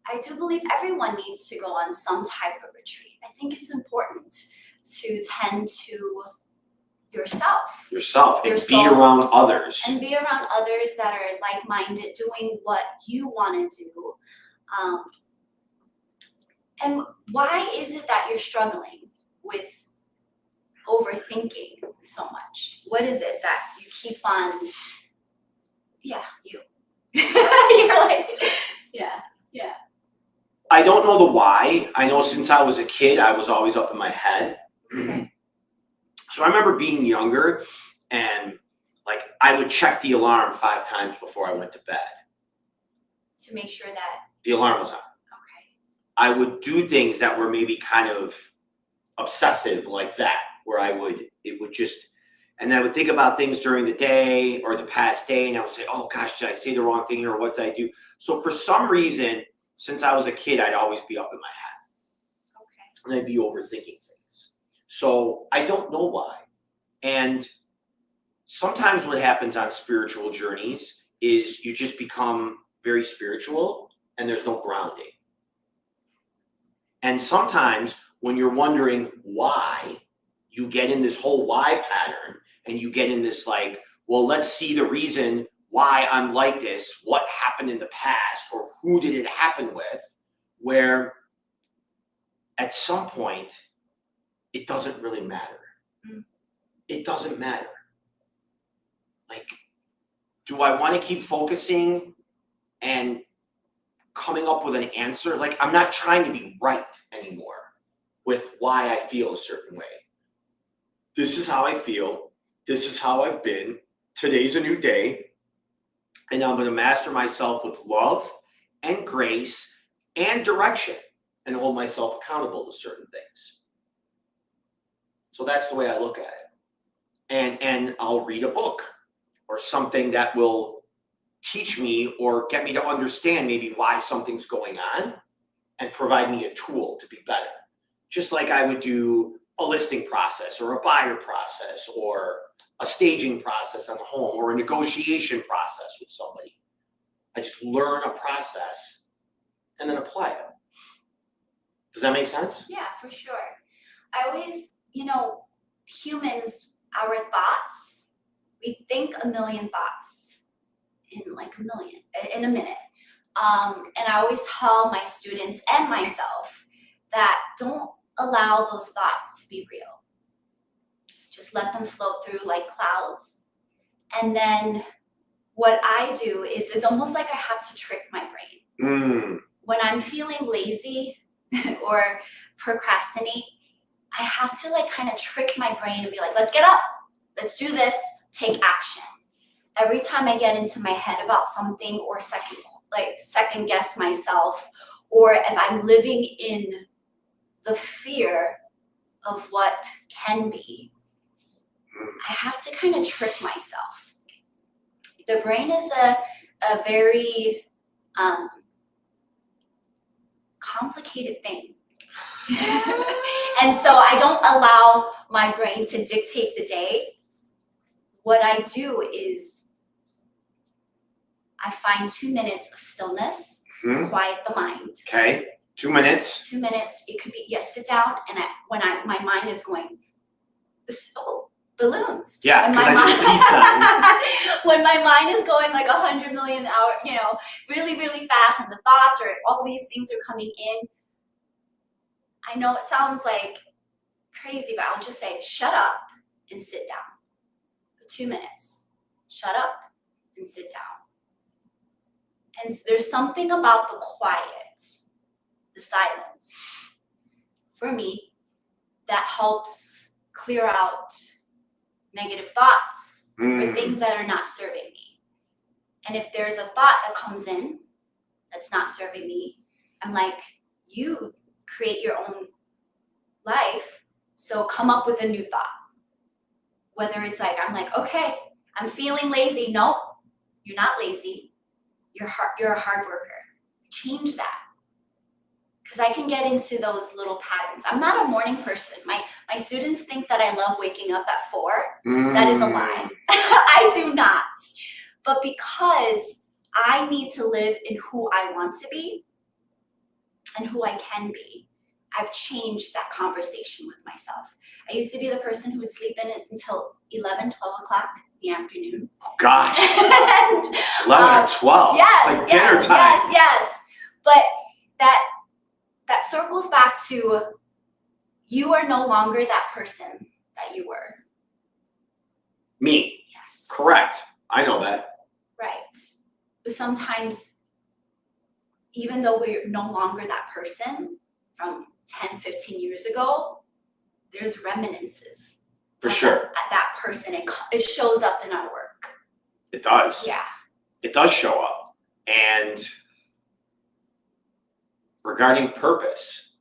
I do believe everyone needs to go on some type of retreat. I think it's important to tend to yourself And be around others. And be around others that are like-minded, doing what you want to do. And why is it that you're struggling with overthinking so much? What is it that you keep on? Yeah, you. You're like, yeah. I don't know the why. I know since I was a kid, I was always up in my head. So I remember being younger, and like I would check the alarm 5 times before I went to bed. To make sure that the alarm was on. Okay. I would do things that were maybe kind of obsessive like that, where and I would think about things during the day or the past day, and I would say, oh gosh, did I say the wrong thing, or what did I do? So for some reason, since I was a kid, I'd always be up in my head. Okay. And I'd be overthinking things. So I don't know why. And sometimes what happens on spiritual journeys is you just become very spiritual and there's no grounding. And sometimes when you're wondering why, you get in this whole why pattern, and you get in this like, well, let's see the reason why I'm like this, what happened in the past, or who did it happen with, where at some point, it doesn't really matter. It doesn't matter. Like, do I want to keep focusing and coming up with an answer? Like, I'm not trying to be right anymore with why I feel a certain way. This is how I feel. This is how I've been. Today's a new day. And I'm going to master myself with love and grace and direction, and hold myself accountable to certain things. So that's the way I look at it. And I'll read a book or something that will teach me or get me to understand maybe why something's going on, and provide me a tool to be better. Just like I would do a listing process or a buyer process or a staging process on the home or a negotiation process with somebody. I just learn a process and then apply it. Does that make sense? Yeah, for sure. I always, humans, our thoughts We think a million thoughts in like in a minute. And I always tell my students and myself that don't allow those thoughts to be real. Just let them float through like clouds. And then what I do is it's almost like I have to trick my brain. When I'm feeling lazy or procrastinate, I have to like kind of trick my brain and be like, let's get up, let's do this, take action. Every time I get into my head about something or second guess myself, or if I'm living in the fear of what can be, I have to kind of trick myself. The brain is a very complicated thing. And so I don't allow my brain to dictate the day. What I do is I find 2 minutes of stillness, quiet the mind. Okay, 2 minutes. 2 minutes. It could be, yes, sit down, and my mind is going, balloons. Yeah, because I did the peace sign. When my mind is going like 100 million hour, really, really fast, and the thoughts or all these things are coming in, I know it sounds like crazy, but I'll just say, shut up and sit down for 2 minutes. Shut up and sit down. And there's something about the quiet, the silence, for me, that helps clear out negative thoughts or things that are not serving me. And if there's a thought that comes in that's not serving me, I'm like, you create your own life, so come up with a new thought. Whether it's like, I'm like, okay, I'm feeling lazy. No, you're not lazy. You're a hard worker. Change that. Because I can get into those little patterns. I'm not a morning person. My students think that I love waking up at 4. That is a lie. I do not. But because I need to live in who I want to be and who I can be, I've changed that conversation with myself. I used to be the person who would sleep in until 11, 12 o'clock in the afternoon. Oh, gosh. 11 or 12. Yes, it's like dinner time. Yes. But that circles back to, you are no longer that person that you were. Me. Yes. Correct. I know that. Right. But sometimes, even though we're no longer that person from 10, 15 years ago, there's reminiscences. For sure. At that person. It shows up in our work. It does. Yeah. It does show up. And regarding purpose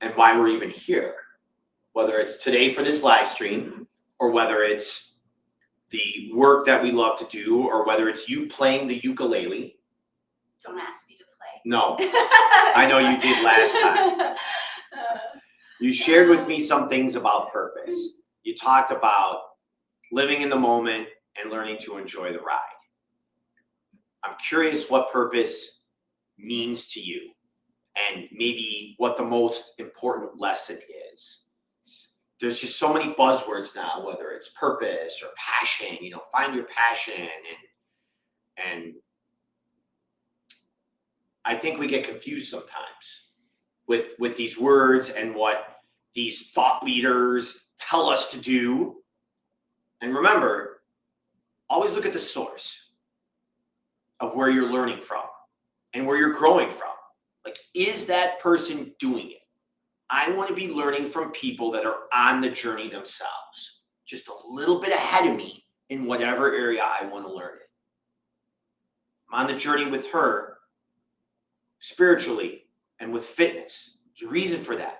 and why we're even here, whether it's today for this live stream, or whether it's the work that we love to do, or whether it's you playing the ukulele. Don't ask me to play. No, I know you did last time. You shared with me some things about purpose. You talked about living in the moment and learning to enjoy the ride. I'm curious what purpose means to you, and maybe what the most important lesson is. There's just so many buzzwords now, whether it's purpose or passion, find your passion, and I think we get confused sometimes with these words and what these thought leaders tell us to do. And remember, always look at the source of where you're learning from and where you're growing from. Like, is that person doing it? I want to be learning from people that are on the journey themselves, just a little bit ahead of me in whatever area I want to learn it. I'm on the journey with her spiritually and with fitness. There's a reason for that.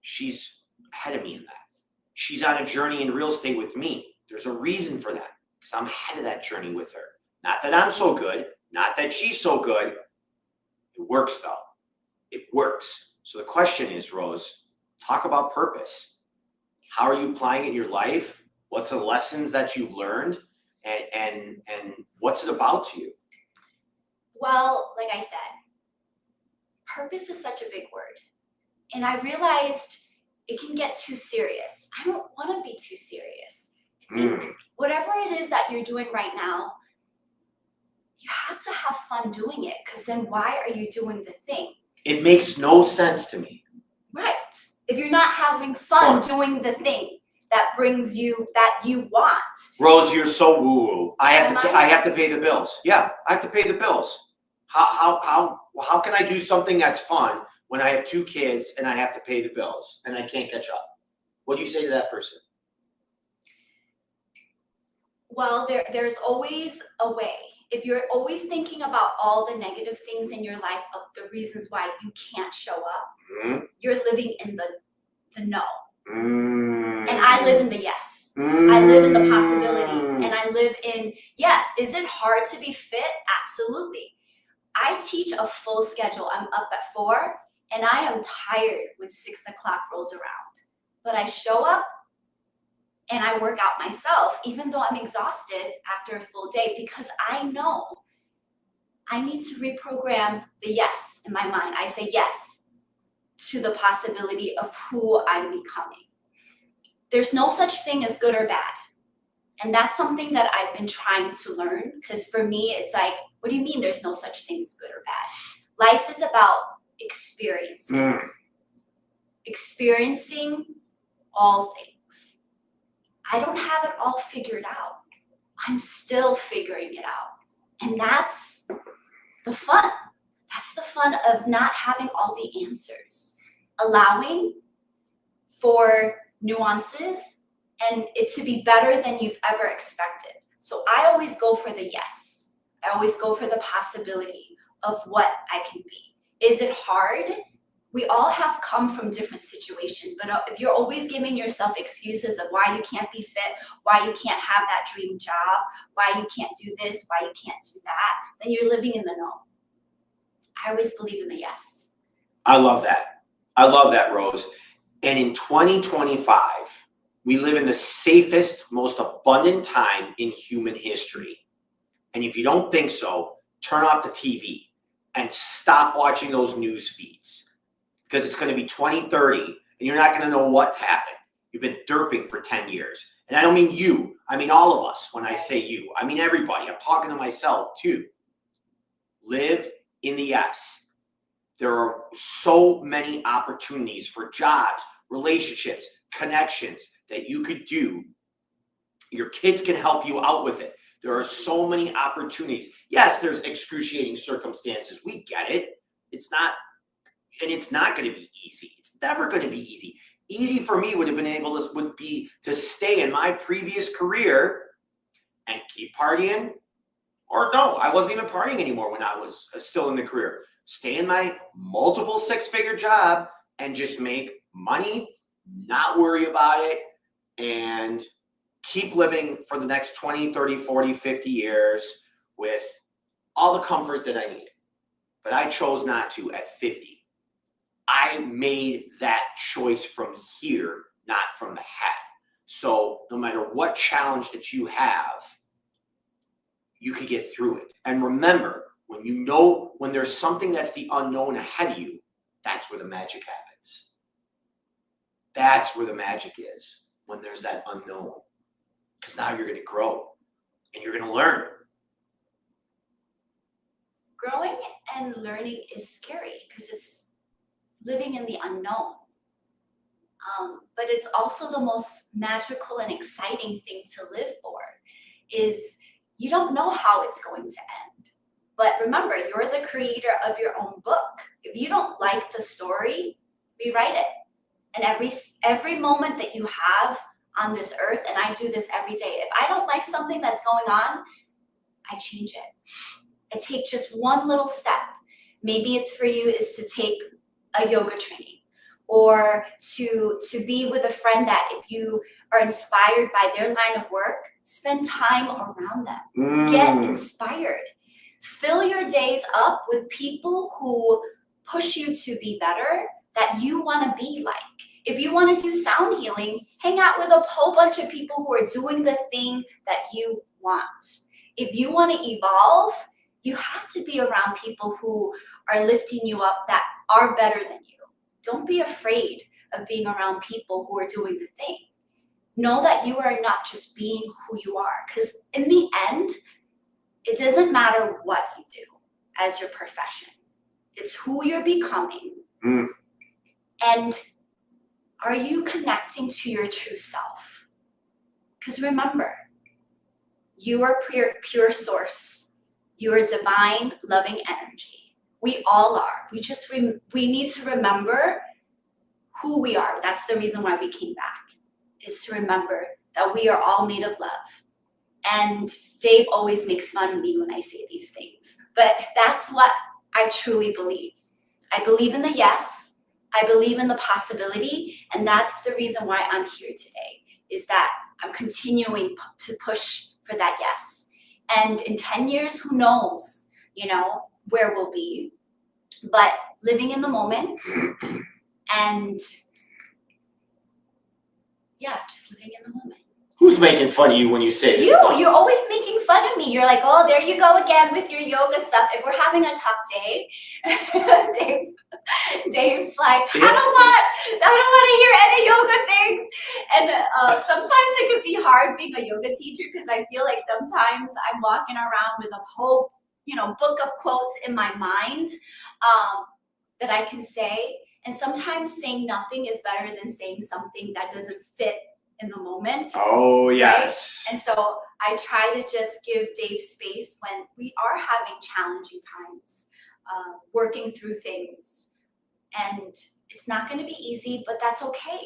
She's ahead of me in that. She's on a journey in real estate with me. There's a reason for that, because I'm ahead of that journey with her. Not that I'm so good, not that she's so good. It works though. It works. So the question is, Rose, talk about purpose. How are you applying it in your life? What's the lessons that you've learned? And what's it about to you? Well, like I said, purpose is such a big word. And I realized it can get too serious. I don't want to be too serious. think whatever it is that you're doing right now, you have to have fun doing it, because then why are you doing the thing? It makes no sense to me. Right. If you're not having fun doing the thing that brings you, that you want. Rose, you're so woo-woo. I have to pay the bills. Yeah, I have to pay the bills. How can I do something that's fun when I have 2 kids and I have to pay the bills and I can't catch up? What do you say to that person? Well, there's always a way. If you're always thinking about all the negative things in your life of the reasons why you can't show up, you're living in the no. And I live in the yes. I live in the possibility, and I live in, yes, is it hard to be fit? Absolutely. I teach a full schedule. I'm up at 4, and I am tired when 6 o'clock rolls around. But I show up and I work out myself, even though I'm exhausted after a full day, because I know I need to reprogram the yes in my mind. I say yes to the possibility of who I'm becoming. There's no such thing as good or bad. And that's something that I've been trying to learn, because for me, it's like, what do you mean there's no such thing as good or bad? Life is about experiencing. Experiencing all things. I don't have it all figured out. I'm still figuring it out. And that's the fun. That's the fun of not having all the answers. Allowing for nuances and it to be better than you've ever expected. So I always go for the yes. I always go for the possibility of what I can be. Is it hard? We all have come from different situations, but if you're always giving yourself excuses of why you can't be fit, why you can't have that dream job, why you can't do this, why you can't do that, then you're living in the no. I always believe in the yes. I love that. I love that, Rose. And in 2025, we live in the safest, most abundant time in human history. And if you don't think so, turn off the TV and stop watching those news feeds. Because it's going to be 2030 and you're not going to know what happened. You've been derping for 10 years. And I don't mean you. I mean all of us when I say you. I mean everybody. I'm talking to myself too. Live in the yes. There are so many opportunities for jobs, relationships, connections that you could do. Your kids can help you out with it. There are so many opportunities. Yes, there's excruciating circumstances. We get it. It's not going to be easy. It's never going to be easy. Easy for me would be to stay in my previous career and keep partying, or no, I wasn't even partying anymore when I was still in the career. Stay in my multiple 6-figure job and just make money, not worry about it, and keep living for the next 20, 30, 40, 50 years with all the comfort that I needed. But I chose not to at 50. I made that choice from here, not from the head. So no matter what challenge that you have, you can get through it. And remember, when there's something that's the unknown ahead of you, that's where the magic happens. That's where the magic is, when there's that unknown. Because now you're going to grow and you're going to learn. Growing and learning is scary because it's living in the unknown. But it's also the most magical and exciting thing to live for, is you don't know how it's going to end. But remember, you're the creator of your own book. If you don't like the story, rewrite it. And every moment that you have on this earth, and I do this every day, if I don't like something that's going on, I change it. I take just one little step. Maybe it's for you is to take a yoga training, or to be with a friend that if you are inspired by their line of work, spend time around them. Get inspired. Fill your days up with people who push you to be better, that you want to be like. If you want to do sound healing, hang out with a whole bunch of people who are doing the thing that you want. If you want to evolve, you have to be around people who are lifting you up, that are better than you. Don't be afraid of being around people who are doing the thing. know that you are enough just being who you are. Because in the end, it doesn't matter what you do as your profession. It's who you're becoming. Mm. And are you connecting to your true self? Because remember, you are pure source. You are divine, loving energy. We all are. We need to remember who we are. That's the reason why we came back, is to remember that we are all made of love. And Dave always makes fun of me when I say these things, but that's what I truly believe. I believe in the yes. I believe in the possibility. And that's the reason why I'm here today, is that I'm continuing to push for that yes. And in 10 years, who knows, where we'll be. But living in the moment and just living in the moment. Who's making fun of you when you say this? You're always making fun of me. You're like, oh, there you go again with your yoga stuff. If we're having a tough day, Dave's like, I don't want to hear any yoga things. And sometimes it could be hard being a yoga teacher, because I feel like sometimes I'm walking around with a whole, book of quotes in my mind that I can say. And sometimes saying nothing is better than saying something that doesn't fit in the moment. Oh, yes. Right? And so I try to just give Dave space when we are having challenging times, working through things. And it's not going to be easy, but that's okay.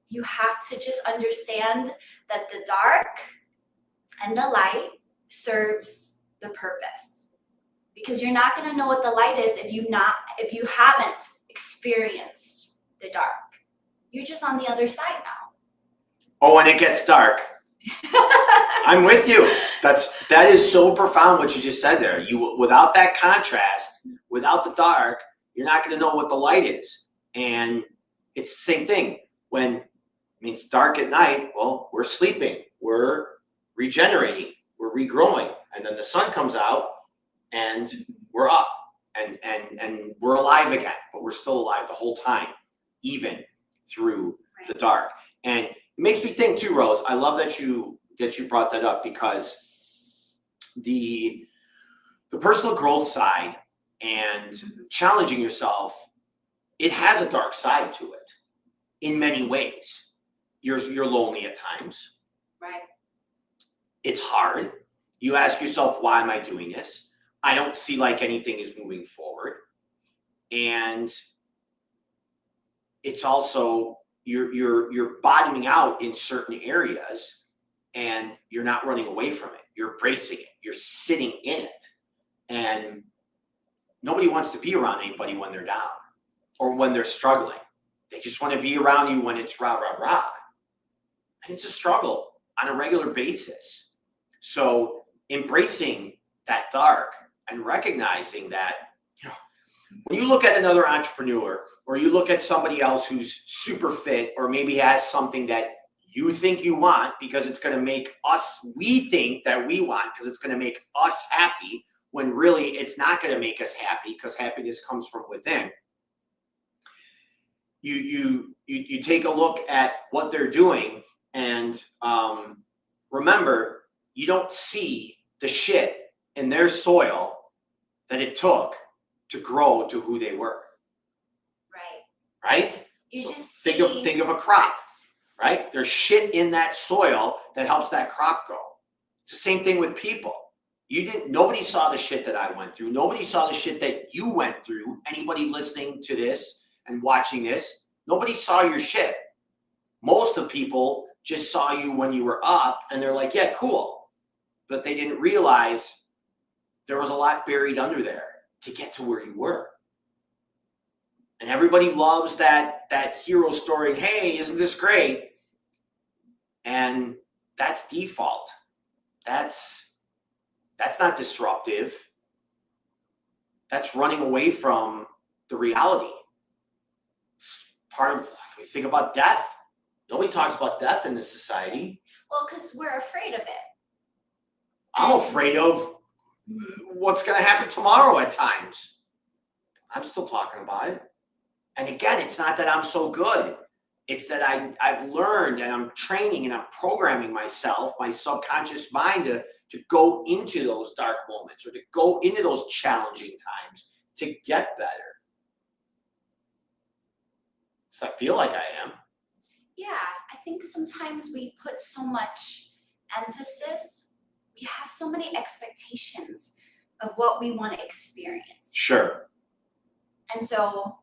You have to just understand that the dark and the light serves the purpose. Because you're not going to know what the light is if you haven't experienced the dark. You're just on the other side now. Oh, and it gets dark. I'm with you. That is so profound what you just said there. Without that contrast, without the dark, you're not going to know what the light is. And it's the same thing. When it's dark at night, well, we're sleeping, we're regenerating, we're regrowing, and then the sun comes out and we're up and we're alive again, but we're still alive the whole time, even through the dark. And it makes me think too, Rose, I love that you brought that up, because the personal growth side and challenging yourself, it has a dark side to it in many ways. You're lonely at times. Right. It's hard. You ask yourself, why am I doing this? I don't see like anything is moving forward. And it's also you're bottoming out in certain areas, and you're not running away from it. You're embracing it. You're sitting in it. And nobody wants to be around anybody when they're down or when they're struggling. They just want to be around you when it's rah, rah, rah. And it's a struggle on a regular basis. So embracing that dark and recognizing that, when you look at another entrepreneur, or you look at somebody else who's super fit, or maybe has something that you think you want because it's going to make us, we think that we want because it's going to make us happy, when really it's not going to make us happy, because happiness comes from within. You take a look at what they're doing, and remember, you don't see the shit in their soil that it took to grow to who they were. Right? You So just think of a crop, right? There's shit in that soil that helps that crop grow. It's the same thing with people. Nobody saw the shit that I went through. Nobody saw the shit that you went through. Anybody listening to this and watching this, nobody saw your shit. Most of people just saw you when you were up, and they're like, yeah, cool. But they didn't realize there was a lot buried under there to get to where you were. And everybody loves that hero story. Hey, isn't this great? And that's default. That's not disruptive. That's running away from the reality. It's part of, we think about death. Nobody talks about death in this society. Well, because we're afraid of it. I'm afraid of what's going to happen tomorrow at times. I'm still talking about it. And again, it's not that I'm so good. It's that I've learned and I'm training and I'm programming myself, my subconscious mind to go into those dark moments or to go into those challenging times to get better. So I feel like I am. Yeah, I think sometimes we put so much emphasis, we have so many expectations of what we want to experience. Sure. And so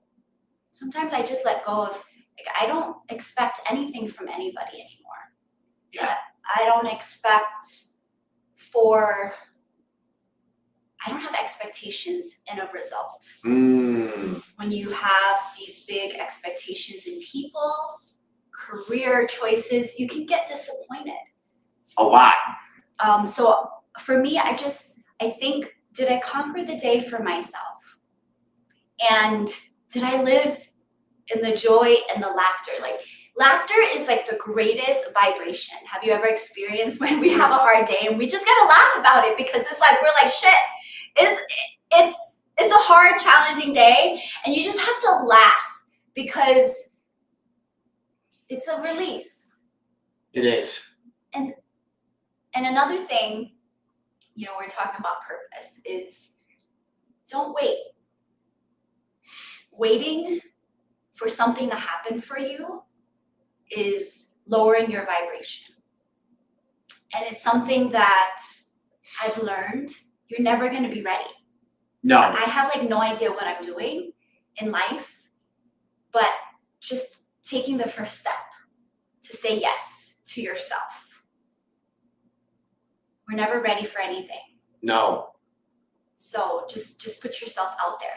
sometimes I just let go of, like, I don't expect anything from anybody anymore. Yeah. I don't have expectations in a result. When you have these big expectations in people, career choices, you can get disappointed. A lot. So for me, I think, did I conquer the day for myself? And did I live in the joy and the laughter? Like, laughter is like the greatest vibration. Have you ever experienced when we have a hard day and we just gotta laugh about it because it's like, we're like, shit, it's a hard, challenging day, and you just have to laugh because it's a release. It is. And another thing, we're talking about purpose, is don't wait. Waiting for something to happen for you is lowering your vibration. And it's something that I've learned, you're never going to be ready. No. I have no idea what I'm doing in life, but just taking the first step to say yes to yourself. We're never ready for anything. No. So just put yourself out there.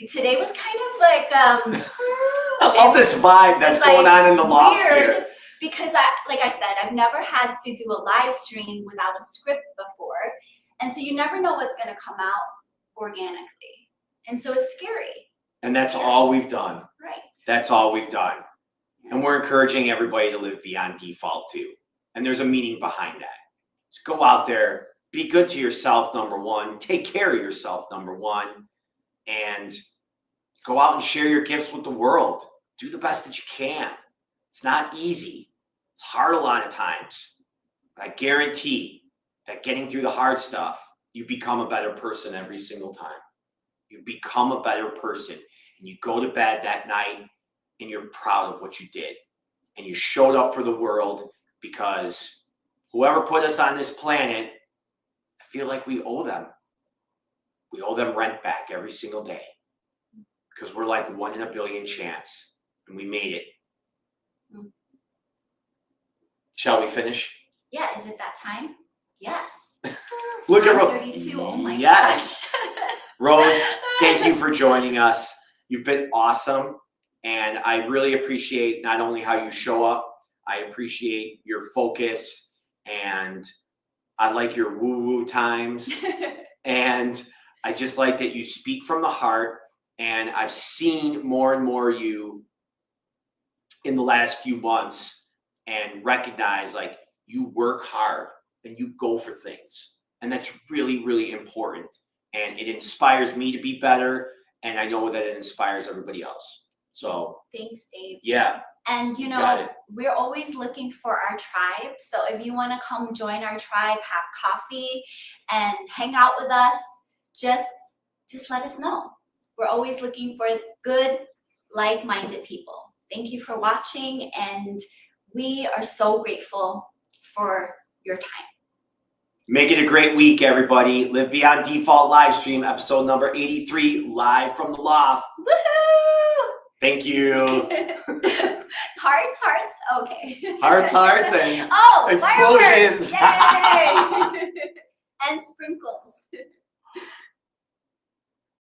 Today was kind of like I love this vibe that's going on in the loft weird, here. Because like I said, I've never had to do a live stream without a script before. And so you never know what's going to come out organically. And so it's scary. And that's all we've done. Right. That's all we've done. And we're encouraging everybody to live beyond default too. And there's a meaning behind that. Just go out there, be good to yourself, number one. Take care of yourself, number one. And go out and share your gifts with the world. Do the best that you can. It's not easy. It's hard a lot of times. I guarantee that getting through the hard stuff, you become a better person every single time. You become a better person. And you go to bed that night and you're proud of what you did. And you showed up for the world, because whoever put us on this planet, I feel like we owe them. We owe them rent back every single day, because we're like 1 in a billion chance, and we made it. Shall we finish? Yeah, is it that time? Yes. Look at Rose. 32. Oh my Yes. gosh. Rose, thank you for joining us. You've been awesome, and I really appreciate not only how you show up, I appreciate your focus, and I like your woo-woo times, and I just like that you speak from the heart. And I've seen more and more you in the last few months, and recognize like you work hard and you go for things. And that's really, really important. And it inspires me to be better. And I know that it inspires everybody else. So thanks, Dave. Yeah. And we're always looking for our tribe. So if you want to come join our tribe, have coffee and hang out with us, just let us know. We're always looking for good, like-minded people. Thank you for watching, and we are so grateful for your time. Make it a great week, everybody. Live Beyond Default live stream, episode number 83, live from the loft. Woohoo! Thank you. Hearts. Okay. Hearts, and explosions. Yay! And sprinkles.